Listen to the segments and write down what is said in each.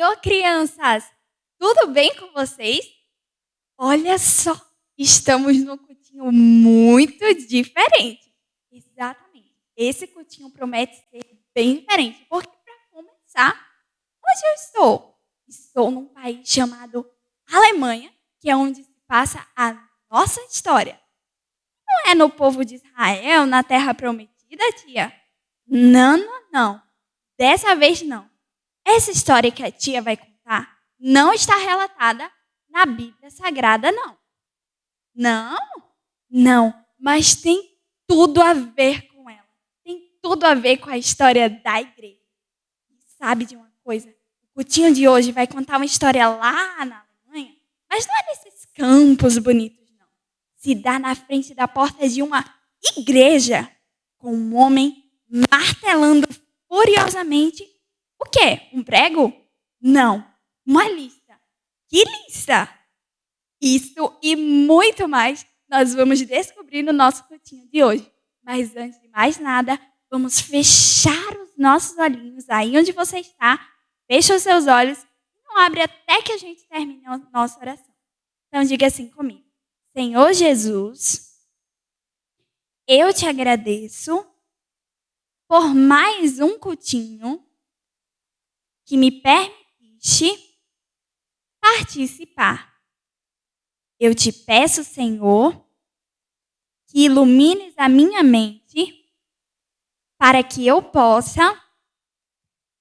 Ô crianças! Tudo bem com vocês? Olha só, estamos num cultinho muito diferente. Exatamente. Esse cultinho promete ser bem diferente. Porque, para começar, onde eu estou? Estou num país chamado Alemanha, que é onde se passa a nossa história. Não é no povo de Israel, na terra prometida, tia? Não, não, não. Dessa vez não. Essa história que a tia vai contar não está relatada na Bíblia Sagrada, não. Não? Não. Mas tem tudo a ver com ela. Tem tudo a ver com a história da igreja. E sabe de uma coisa? O cultinho de hoje vai contar uma história lá na Alemanha, mas não é nesses campos bonitos, não. Se dá na frente da porta de uma igreja com um homem martelando furiosamente. O quê? Um prego? Não. Uma lista. Que lista? Isso e muito mais nós vamos descobrir no nosso cultinho de hoje. Mas antes de mais nada, vamos fechar os nossos olhinhos aí onde você está. Fecha os seus olhos e não abre até que a gente termine a nossa oração. Então diga assim comigo. Senhor Jesus, eu te agradeço por mais um cultinho que me permitiste participar. Eu te peço, Senhor, que ilumines a minha mente para que eu possa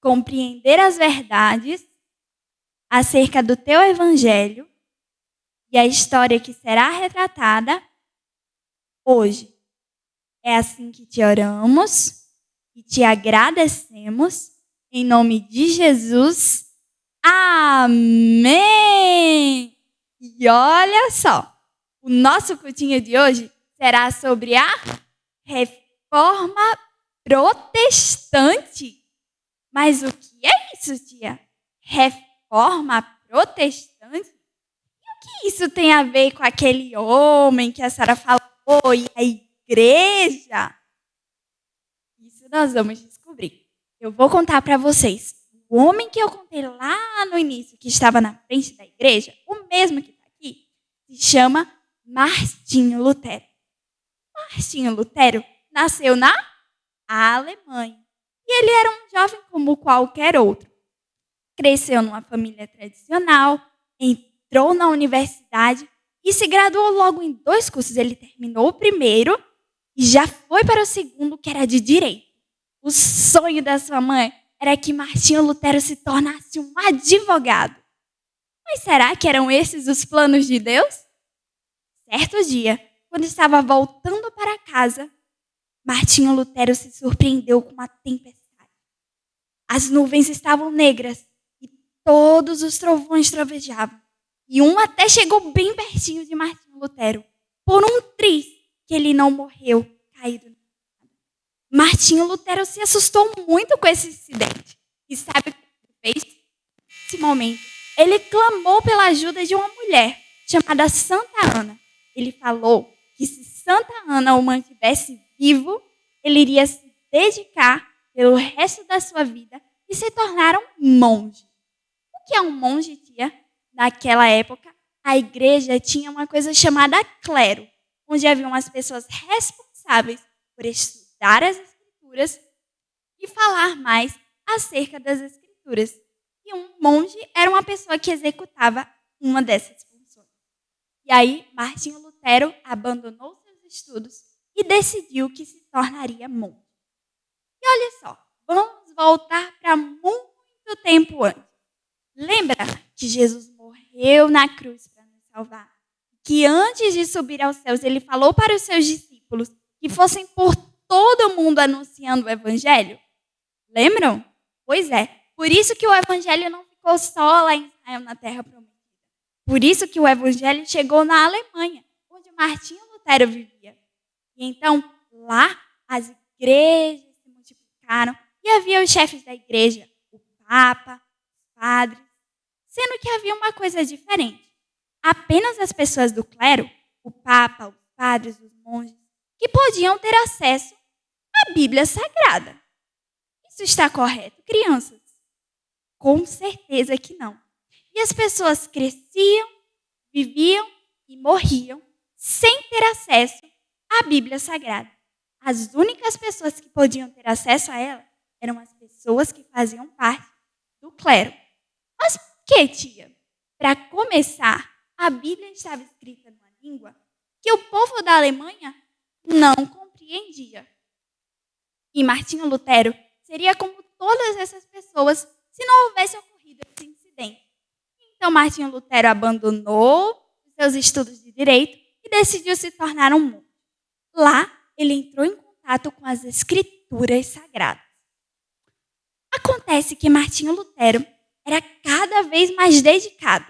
compreender as verdades acerca do teu evangelho e a história que será retratada hoje. É assim que te oramos e te agradecemos. Em nome de Jesus. Amém! E olha só, o nosso cultinho de hoje será sobre a reforma protestante. Mas o que é isso, tia? Reforma protestante? E o que isso tem a ver com aquele homem que a senhora falou e a igreja? Isso nós vamos descobrir. Eu vou contar para vocês. O homem que eu contei lá no início, que estava na frente da igreja, o mesmo que está aqui, se chama Martinho Lutero. Martinho Lutero nasceu na Alemanha. E ele era um jovem como qualquer outro. Cresceu numa família tradicional, entrou na universidade e se graduou logo em 2 cursos. Ele terminou o primeiro e já foi para o segundo, que era de direito. O sonho da sua mãe era que Martinho Lutero se tornasse um advogado. Mas será que eram esses os planos de Deus? Certo dia, quando estava voltando para casa, Martinho Lutero se surpreendeu com uma tempestade. As nuvens estavam negras e todos os trovões trovejavam. E um até chegou bem pertinho de Martinho Lutero, por um triz que ele não morreu caído. Martinho Lutero se assustou muito com esse incidente. E sabe o que ele fez? Nesse momento, ele clamou pela ajuda de uma mulher chamada Santa Ana. Ele falou que se Santa Ana o mantivesse vivo, ele iria se dedicar pelo resto da sua vida e se tornar um monge. O que é um monge, tia? Naquela época, a igreja tinha uma coisa chamada clero, onde haviam as pessoas responsáveis por estudar as escrituras e falar mais acerca das escrituras. E um monge era uma pessoa que executava uma dessas funções. E aí, Martinho Lutero abandonou seus estudos e decidiu que se tornaria monge. E olha só, vamos voltar para muito tempo antes. Lembra que Jesus morreu na cruz para nos salvar? Que antes de subir aos céus, ele falou para os seus discípulos que fossem por todo mundo anunciando o evangelho? Lembram? Pois é. Por isso que o evangelho não ficou só lá em Israel, na terra prometida. Por isso que o evangelho chegou na Alemanha, onde Martinho Lutero vivia. E então, lá, as igrejas se multiplicaram e havia os chefes da igreja, o Papa, os padres, sendo que havia uma coisa diferente. Apenas as pessoas do clero, o Papa, os padres, os monges, que podiam ter acesso à Bíblia Sagrada. Isso está correto, crianças? Com certeza que não. E as pessoas cresciam, viviam e morriam sem ter acesso à Bíblia Sagrada. As únicas pessoas que podiam ter acesso a ela eram as pessoas que faziam parte do clero. Mas por que, tia? Para começar, a Bíblia estava escrita numa língua que o povo da Alemanha não compreendia. E Martinho Lutero seria como todas essas pessoas se não houvesse ocorrido esse incidente. Então, Martinho Lutero abandonou seus estudos de direito e decidiu se tornar um monge. Lá, ele entrou em contato com as Escrituras Sagradas. Acontece que Martinho Lutero era cada vez mais dedicado.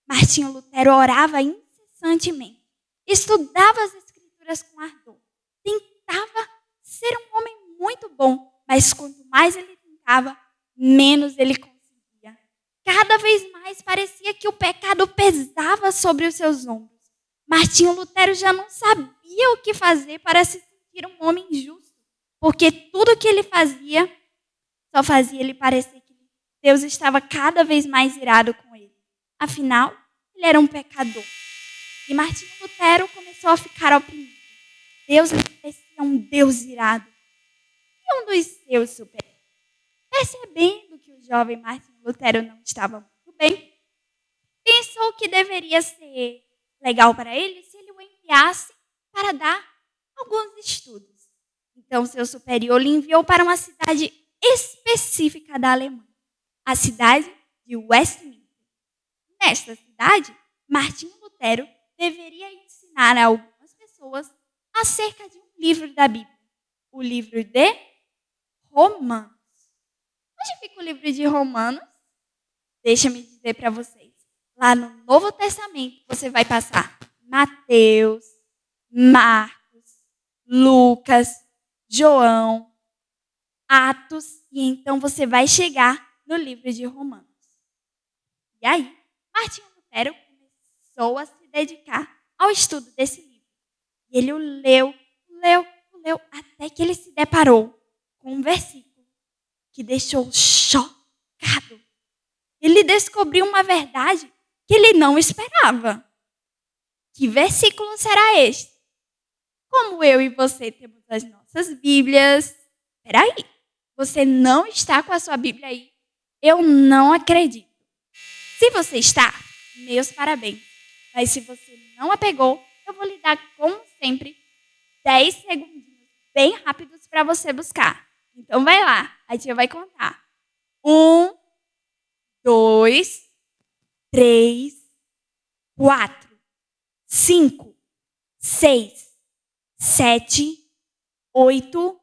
Martinho Lutero orava incessantemente, estudava as Escrituras com ardor, tentava ser um homem muito bom, mas quanto mais ele tentava, menos ele conseguia. Cada vez mais parecia que o pecado pesava sobre os seus ombros. Martinho Lutero já não sabia o que fazer para se sentir um homem justo, porque tudo que ele fazia só fazia ele parecer que Deus estava cada vez mais irado com ele. Afinal, ele era um pecador. E Martinho Lutero começou a ficar oprimido. Deus lhe parecia um Deus irado. E um dos seus superiores, percebendo que o jovem Martinho Lutero não estava muito bem, pensou que deveria ser legal para ele se ele o enviasse para dar alguns estudos. Então, seu superior lhe enviou para uma cidade específica da Alemanha, a cidade de Westminster. Nesta cidade, Martinho Lutero deveria ensinar a algumas pessoas acerca de um livro da Bíblia, o livro de Romanos. Onde fica o livro de Romanos? Deixa-me dizer para vocês. Lá no Novo Testamento, você vai passar Mateus, Marcos, Lucas, João, Atos, e então você vai chegar no livro de Romanos. E aí, Martinho Lutero começou a se dedicar ao estudo desse livro. E ele o leu, até que ele se deparou com um versículo que deixou chocado. Ele descobriu uma verdade que ele não esperava. Que versículo será este? Como eu e você temos as nossas Bíblias. Espera aí, você não está com a sua Bíblia aí? Eu não acredito. Se você está, meus parabéns. Mas se você não a pegou, eu vou lhe dar, como sempre, 10 segundinhos bem rápidos para você buscar. Então vai lá, a tia vai contar. 1, 2, 3, 4, 5, 6, 7, 8,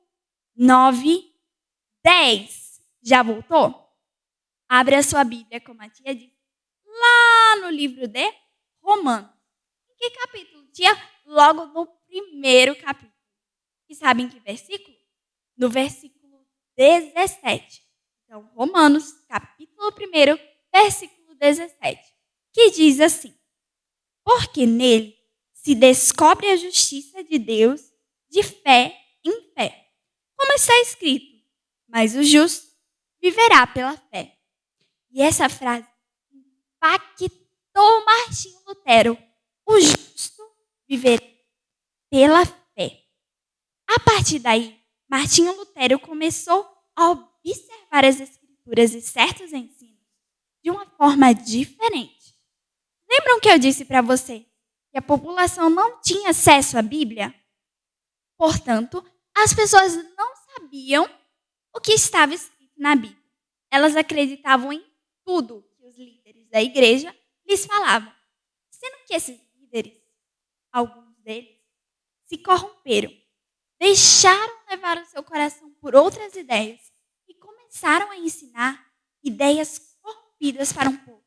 9, 10. Já voltou? Abre a sua Bíblia, como a tia disse, lá no livro de Romanos. Em que capítulo, tia? Logo no primeiro capítulo. E sabem que versículo? No versículo 17. Então, Romanos, capítulo 1, versículo 17. Que diz assim: porque nele se descobre a justiça de Deus de fé em fé. Como está escrito, mas o justo viverá pela fé. E essa frase impactou Martinho Lutero. O justo viverá pela fé. A partir daí, Martinho Lutero começou a observar as Escrituras e certos ensinos de uma forma diferente. Lembram que eu disse para você que a população não tinha acesso à Bíblia? Portanto, as pessoas não sabiam o que estava escrito na Bíblia. Elas acreditavam em tudo que os líderes da igreja lhes falavam. Sendo que esses líderes, alguns deles, se corromperam, deixaram levar o seu coração por outras ideias e começaram a ensinar ideias corrompidas para um povo.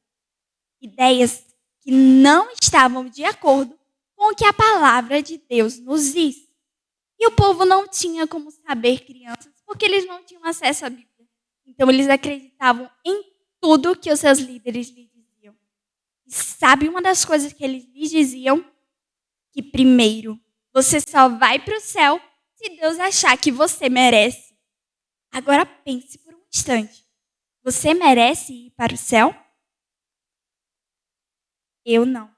Ideias que não estavam de acordo com o que a palavra de Deus nos diz. E o povo não tinha como saber, crianças, porque eles não tinham acesso à Bíblia. Então, eles acreditavam em tudo que os seus líderes lhe diziam. E sabe uma das coisas que eles lhe diziam? Que primeiro, você só vai para o céu se Deus achar que você merece. Agora pense por um instante. Você merece ir para o céu? Eu não.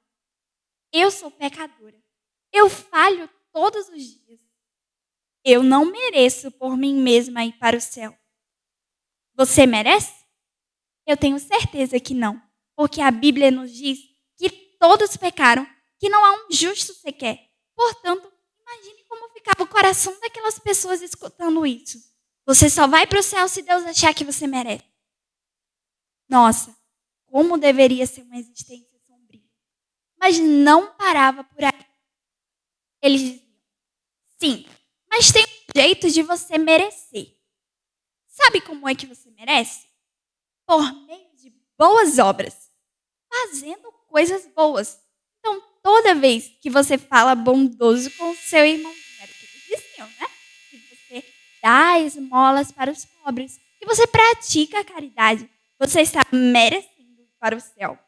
Eu sou pecadora. Eu falho todos os dias. Eu não mereço por mim mesma ir para o céu. Você merece? Eu tenho certeza que não, porque a Bíblia nos diz que todos pecaram, que não há um justo sequer. Portanto, imagine como ficava o coração daquelas pessoas escutando isso. Você só vai para o céu se Deus achar que você merece. Nossa, como deveria ser uma existência sombria. Mas não parava por aí. Eles diziam, sim, mas tem um jeito de você merecer. Sabe como é que você merece? Por meio de boas obras, fazendo coisas boas. Então, toda vez que você fala bondoso com o seu irmãozinho, era o que eles diziam, né? Que você dá esmolas para os pobres, que você pratica a caridade, você está merecendo ir para o céu.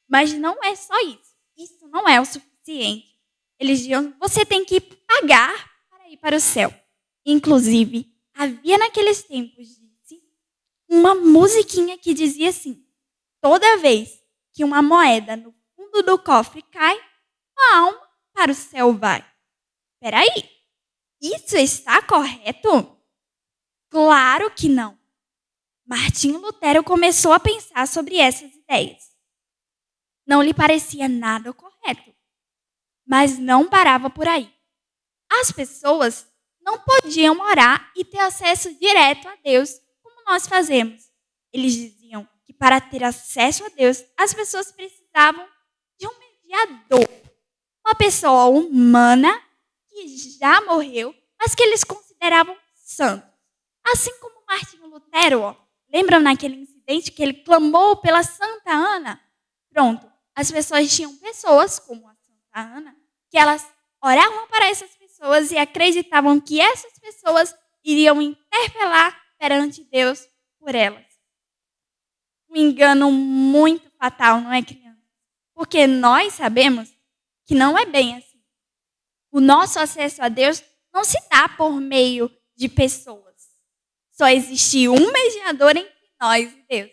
Mas não é só isso. Isso não é o suficiente. Eles diziam, você tem que pagar para ir para o céu. Inclusive, havia naqueles tempos, uma musiquinha que dizia assim, toda vez que uma moeda no fundo do cofre cai, a alma para o céu vai. Espera aí, isso está correto? Claro que não. Martinho Lutero começou a pensar sobre essas ideias. Não lhe parecia nada correto, mas não parava por aí. As pessoas não podiam orar e ter acesso direto a Deus como nós fazemos. Eles diziam que para ter acesso a Deus, as pessoas precisavam de um mediador. Uma pessoa humana que já morreu, mas que eles consideravam santo. Assim como Martinho Lutero, lembram naquele incidente que ele clamou pela Santa Ana? Pronto, as pessoas tinham pessoas como a Santa Ana, que elas oravam para essas pessoas e acreditavam que essas pessoas iriam interpelar perante Deus por elas. Um engano muito fatal, não é, criança? Porque nós sabemos que não é bem assim. O nosso acesso a Deus não se dá por meio de pessoas. Só existe um mediador entre nós e Deus.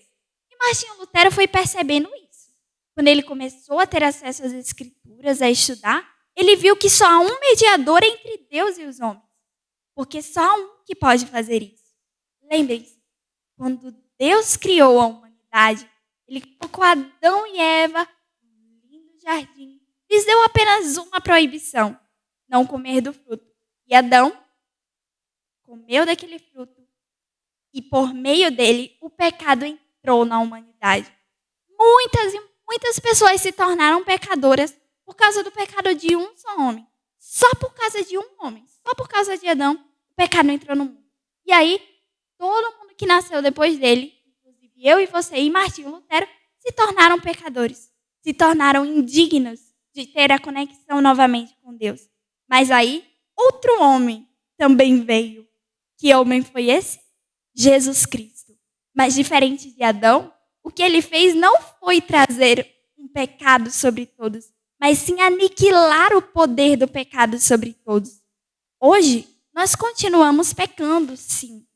E Martinho Lutero foi percebendo isso. Quando ele começou a ter acesso às Escrituras, a estudar, ele viu que só há um mediador entre Deus e os homens. Porque só há um que pode fazer isso. Lembrem-se, quando Deus criou a humanidade, ele colocou Adão e Eva no lindo jardim. Lhes deu apenas uma proibição: não comer do fruto. E Adão comeu daquele fruto. E por meio dele, o pecado entrou na humanidade. Muitas e muitas pessoas se tornaram pecadoras por causa do pecado de um só homem. Só por causa de um homem. Só por causa de Adão, o pecado entrou no mundo. E aí, todo mundo que nasceu depois dele, inclusive eu e você e Martinho Lutero, se tornaram pecadores. Se tornaram indignos de ter a conexão novamente com Deus. Mas aí, outro homem também veio. Que homem foi esse? Jesus Cristo. Mas diferente de Adão, o que ele fez não foi trazer um pecado sobre todos, mas sim aniquilar o poder do pecado sobre todos. Hoje, nós continuamos pecando, sim.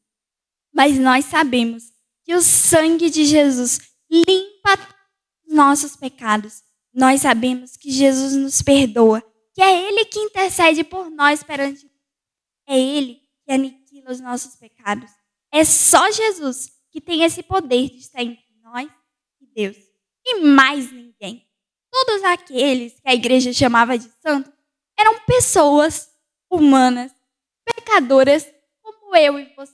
Mas nós sabemos que o sangue de Jesus limpa os nossos pecados. Nós sabemos que Jesus nos perdoa, que é Ele que intercede por nós perante Deus. É Ele que aniquila os nossos pecados. É só Jesus que tem esse poder de estar entre nós e Deus. E mais ninguém. Todos aqueles que a igreja chamava de santo eram pessoas humanas, pecadoras, como eu e você.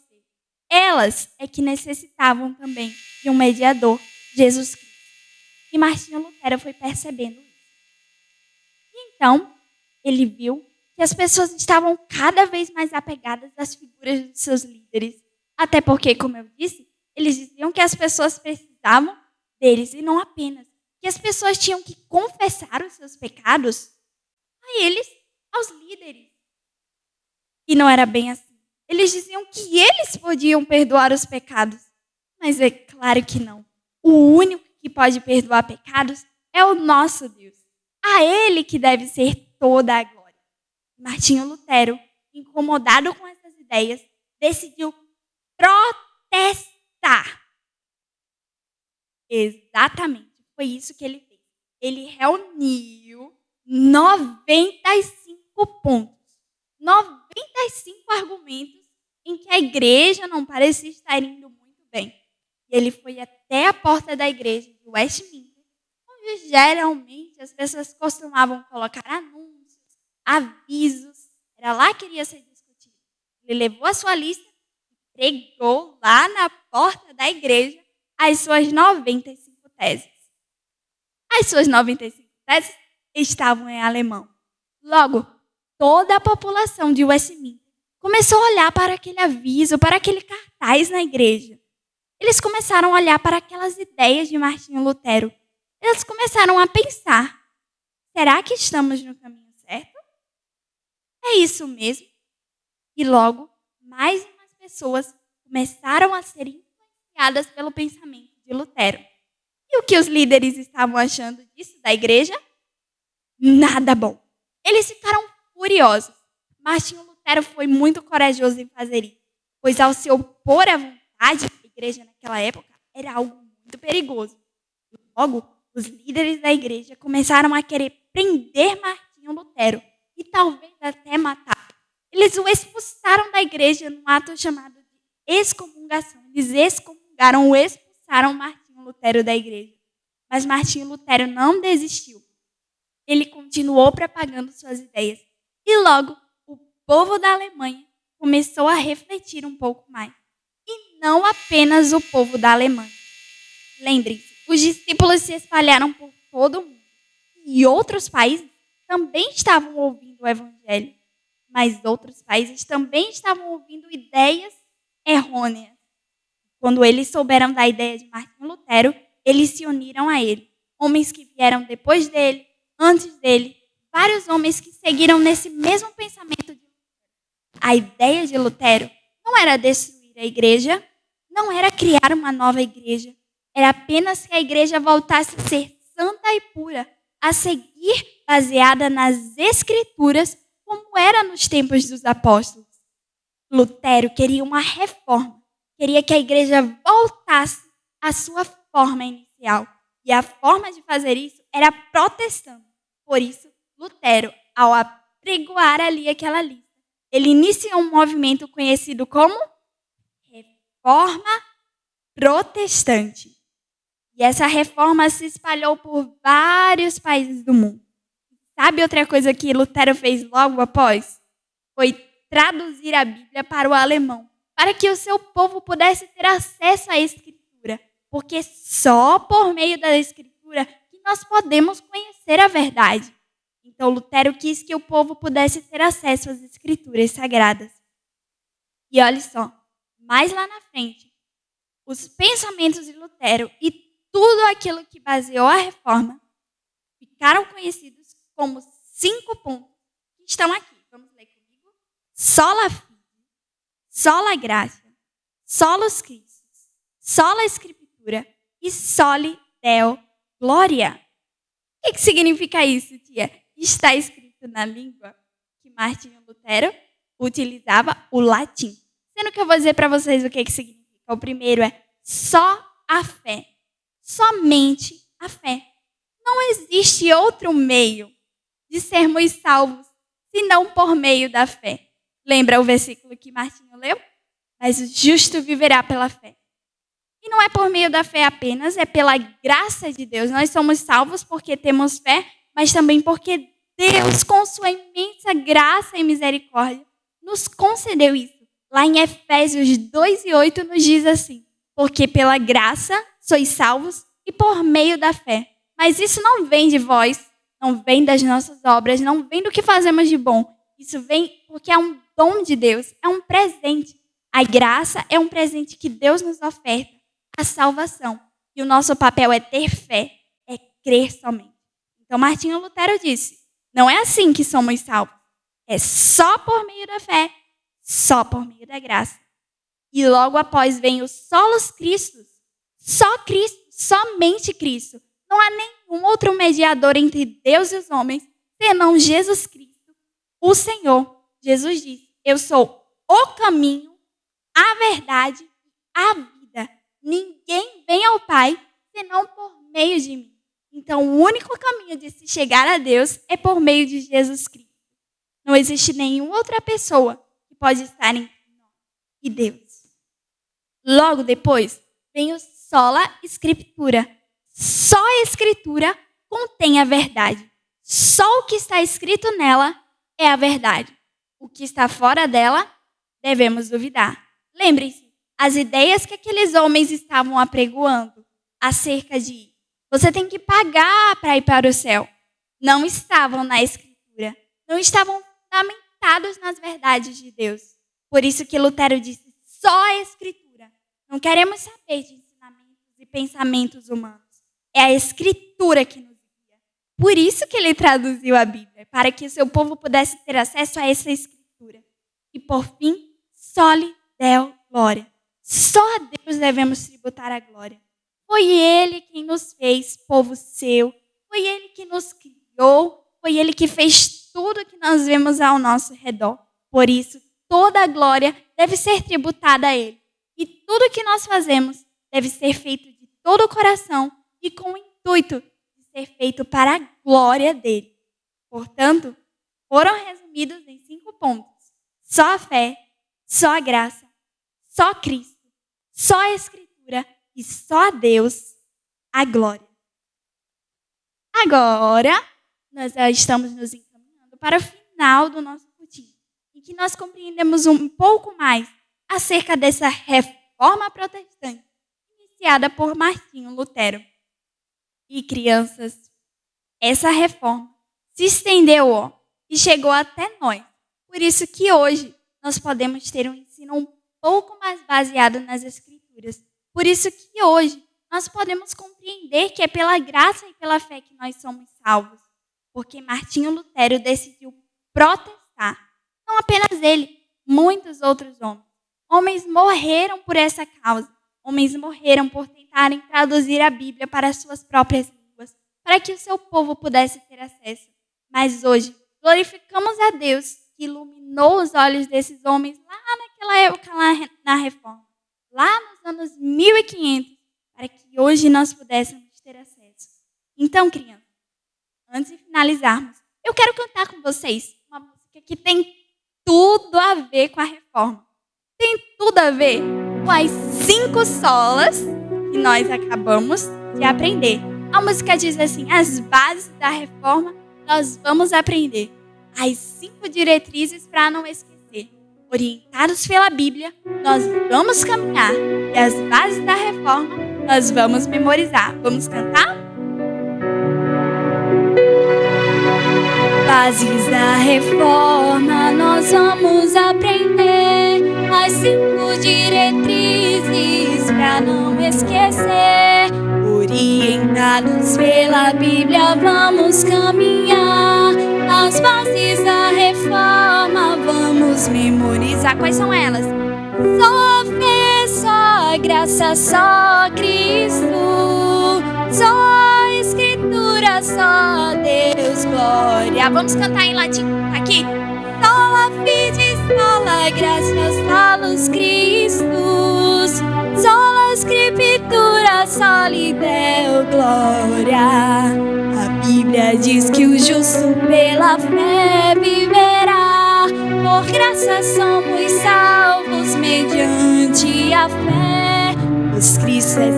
Elas é que necessitavam também de um mediador, Jesus Cristo. E Martinho Lutero foi percebendo isso. E então, ele viu que as pessoas estavam cada vez mais apegadas às figuras dos seus líderes. Até porque, como eu disse, eles diziam que as pessoas precisavam deles e não apenas. Que as pessoas tinham que confessar os seus pecados a eles, aos líderes. E não era bem assim. Eles diziam que eles podiam perdoar os pecados. Mas é claro que não. O único que pode perdoar pecados é o nosso Deus. A Ele que deve ser toda a glória. Martinho Lutero, incomodado com essas ideias, decidiu protestar. Exatamente, foi isso que ele fez. Ele reuniu 95 pontos, 95 argumentos em que a igreja não parecia estar indo muito bem. E ele foi até a porta da igreja de Westminster, onde geralmente as pessoas costumavam colocar anúncios, avisos. Era lá que iria ser discutido. Ele levou a sua lista e pregou lá na porta da igreja as suas 95 teses. As suas 95 teses estavam em alemão. Logo, toda a população de Westminster começou a olhar para aquele aviso, para aquele cartaz na igreja. Eles começaram a olhar para aquelas ideias de Martinho Lutero. Eles começaram a pensar: será que estamos no caminho certo? É isso mesmo? E logo, mais e mais pessoas começaram a ser influenciadas pelo pensamento de Lutero. E o que os líderes estavam achando disso da igreja? Nada bom. Eles ficaram furiosos. Martinho Lutero foi muito corajoso em fazer isso, pois ao se opor à vontade da igreja naquela época, era algo muito perigoso. Logo, os líderes da igreja começaram a querer prender Martinho Lutero e talvez até matar. Eles o expulsaram da igreja num ato chamado de excomungação. Eles excomungaram ou expulsaram Martinho Lutero da igreja. Mas Martinho Lutero não desistiu. Ele continuou propagando suas ideias. E logo, o povo da Alemanha começou a refletir um pouco mais. E não apenas o povo da Alemanha. Lembrem-se, os discípulos se espalharam por todo o mundo. E outros países também estavam ouvindo o evangelho. Mas outros países também estavam ouvindo ideias errôneas. Quando eles souberam da ideia de Martinho Lutero, eles se uniram a ele. Homens que vieram depois dele, antes dele, vários homens que seguiram nesse mesmo pensamento. A ideia de Lutero não era destruir a igreja, não era criar uma nova igreja, era apenas que a igreja voltasse a ser santa e pura, a seguir baseada nas escrituras, como era nos tempos dos apóstolos. Lutero queria uma reforma, queria que a igreja voltasse à sua forma inicial. E a forma de fazer isso era protestando. Por isso, Lutero, ao apregoar ali aquela lista, ele iniciou um movimento conhecido como Reforma Protestante. E essa reforma se espalhou por vários países do mundo. Sabe outra coisa que Lutero fez logo após? Foi traduzir a Bíblia para o alemão, para que o seu povo pudesse ter acesso à Escritura. Porque só por meio da Escritura que nós podemos conhecer a verdade. Então, Lutero quis que o povo pudesse ter acesso às Escrituras sagradas. E olha só, mais lá na frente, os pensamentos de Lutero e tudo aquilo que baseou a reforma ficaram conhecidos como 5 pontos que estão aqui. Vamos ler comigo? Sola fide, sola gratia, solus Christus, sola Escritura e soli Deo gloria. O que significa isso, tia? Está escrito na língua que Martinho Lutero utilizava, o latim. Sendo que eu vou dizer para vocês o que significa. O primeiro é só a fé. Somente a fé. Não existe outro meio de sermos salvos senão por meio da fé. Lembra o versículo que Martinho leu? Mas o justo viverá pela fé. E não é por meio da fé apenas, é pela graça de Deus. Nós somos salvos porque temos fé, mas também porque Deus, com sua imensa graça e misericórdia, nos concedeu isso. Lá em Efésios 2:8 nos diz assim: porque pela graça sois salvos e por meio da fé. Mas isso não vem de vós, não vem das nossas obras, não vem do que fazemos de bom. Isso vem porque é um dom de Deus, é um presente. A graça é um presente que Deus nos oferta, a salvação. E o nosso papel é ter fé, é crer somente. Então Martinho Lutero disse, não é assim que somos salvos. É só por meio da fé, só por meio da graça. E logo após vem o solus Christus. Só Cristo, somente Cristo. Não há nenhum outro mediador entre Deus e os homens, senão Jesus Cristo, o Senhor. Jesus disse, eu sou o caminho, a verdade, a vida. Ninguém vem ao Pai senão por meio de mim. Então, o único caminho de se chegar a Deus é por meio de Jesus Cristo. Não existe nenhuma outra pessoa que pode estar entre nós e Deus. Logo depois, vem o sola escritura. Só a Escritura contém a verdade. Só o que está escrito nela é a verdade. O que está fora dela, devemos duvidar. Lembrem-se, as ideias que aqueles homens estavam apregoando acerca de você tem que pagar para ir para o céu, não estavam na Escritura, não estavam fundamentados nas verdades de Deus. Por isso que Lutero disse, só a Escritura. Não queremos saber de ensinamentos e pensamentos humanos. É a Escritura que nos guia. Por isso que ele traduziu a Bíblia, para que o seu povo pudesse ter acesso a essa Escritura. E por fim, só lhe deu glória. Só a Deus devemos tributar a glória. Foi Ele quem nos fez povo seu. Foi Ele que nos criou. Foi Ele que fez tudo que nós vemos ao nosso redor. Por isso, toda a glória deve ser tributada a Ele. E tudo que nós fazemos deve ser feito de todo o coração e com o intuito de ser feito para a glória dele. Portanto, foram resumidos em 5 pontos. Só a fé, só a graça, só Cristo, só a Escritura e só a Deus a glória. Agora, nós já estamos nos encaminhando para o final do nosso cultinho, em que nós compreendemos um pouco mais acerca dessa reforma protestante iniciada por Martinho Lutero. E crianças, essa reforma se estendeu e chegou até nós. Por isso que hoje nós podemos ter um ensino um pouco mais baseado nas Escrituras. Por isso que hoje nós podemos compreender que é pela graça e pela fé que nós somos salvos. Porque Martinho Lutero decidiu protestar. Não apenas ele, muitos outros homens. Homens morreram por essa causa. Homens morreram por tentarem traduzir a Bíblia para as suas próprias línguas, para que o seu povo pudesse ter acesso. Mas hoje, glorificamos a Deus que iluminou os olhos desses homens lá naquela época, lá na Reforma, lá nos anos 1500, para que hoje nós pudéssemos ter acesso. Então, crianças, antes de finalizarmos, eu quero cantar com vocês uma música que tem tudo a ver com a Reforma. Tem tudo a ver com as 5 solas que nós acabamos de aprender. A música diz assim, as bases da Reforma nós vamos aprender. As 5 diretrizes para não esquecer. Orientados pela Bíblia, nós vamos caminhar. E as bases da Reforma nós vamos memorizar. Vamos cantar? Bases da Reforma nós vamos aprender. As 5 diretrizes para não esquecer. Orientados pela Bíblia vamos caminhar. As bases da Reforma vamos memorizar. Quais são elas? Só fé, só graça, só Cristo. Só Escritura, só Deus, glória. Vamos cantar em latim aqui? Sola fide, sola gratia, solus Christus. Sola Escritura, soli Deo glória. A Bíblia diz que o justo pela fé viverá. Por graça somos salvos mediante a fé. Pois Cristo é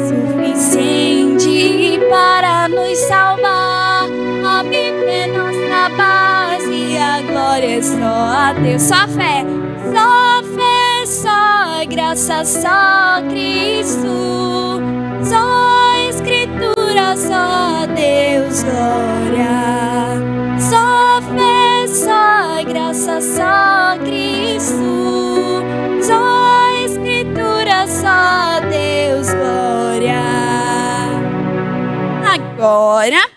suficiente para nos salvar. A Bíblia é nossa base e a glória é só a Deus. Só a fé, só graça, só Cristo. Só Escritura, só Deus, glória. Só fé, só graça, só Cristo. Só Escritura, só Deus, glória. Agora,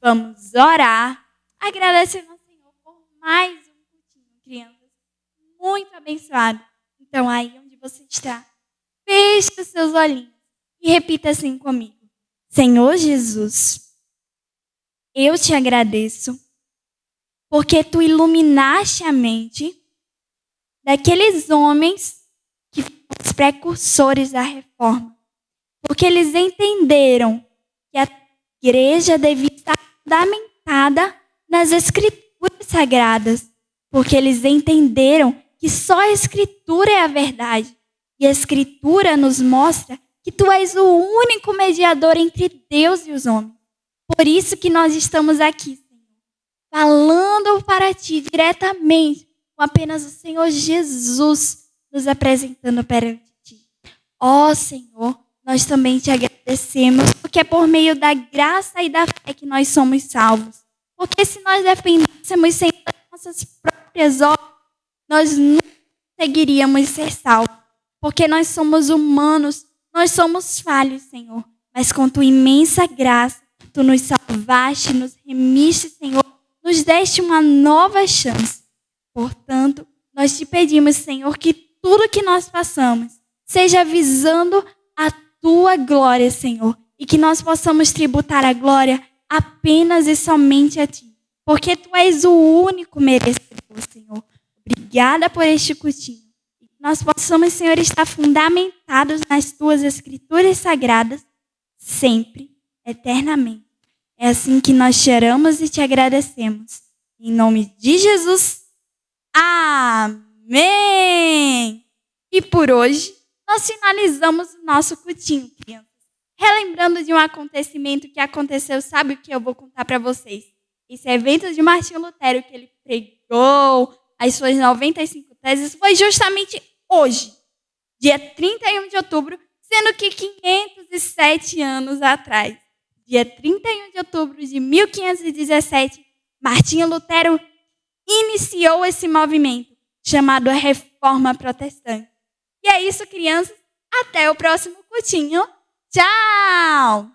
vamos orar, agradecendo ao Senhor por mais um cultinho, crianças, muito abençoado. Então, aí onde você está, feche os seus olhinhos e repita assim comigo. Senhor Jesus, eu te agradeço porque tu iluminaste a mente daqueles homens que foram os precursores da Reforma. porque eles entenderam que a igreja devia estar fundamentada nas escrituras sagradas, porque eles entenderam que só a escritura é a verdade. E a escritura nos mostra que tu és o único mediador entre Deus e os homens. Por isso que nós estamos aqui, Senhor, falando para ti diretamente, com apenas o Senhor Jesus nos apresentando perante ti. Ó Senhor, nós também te agradecemos, porque é por meio da graça e da fé que nós somos salvos. Porque se nós dependêssemos, Senhor, das nossas próprias obras, nós não conseguiríamos ser salvos. Porque nós somos humanos, nós somos falhos, Senhor. Mas com tua imensa graça, tu nos salvaste, nos remiste, Senhor, nos deste uma nova chance. Portanto, nós te pedimos, Senhor, que tudo que nós façamos seja visando a tua glória, Senhor. E que nós possamos tributar a glória apenas e somente a ti. Porque tu és o único merecedor, Senhor. Obrigada por este cultinho. E que nós possamos, Senhor, estar fundamentados nas tuas escrituras sagradas, sempre, eternamente. É assim que nós te oramos e te agradecemos. Em nome de Jesus. Amém! E por hoje, nós finalizamos o nosso cultinho, crianças. Relembrando de um acontecimento que aconteceu, sabe o que eu vou contar para vocês? Esse evento de Martinho Lutero, que ele pregou as suas 95 teses, foi justamente hoje, dia 31 de outubro, sendo que 507 anos atrás, dia 31 de outubro de 1517, Martinho Lutero iniciou esse movimento, chamado Reforma Protestante. E é isso, crianças. Até o próximo cultinho. Tchau!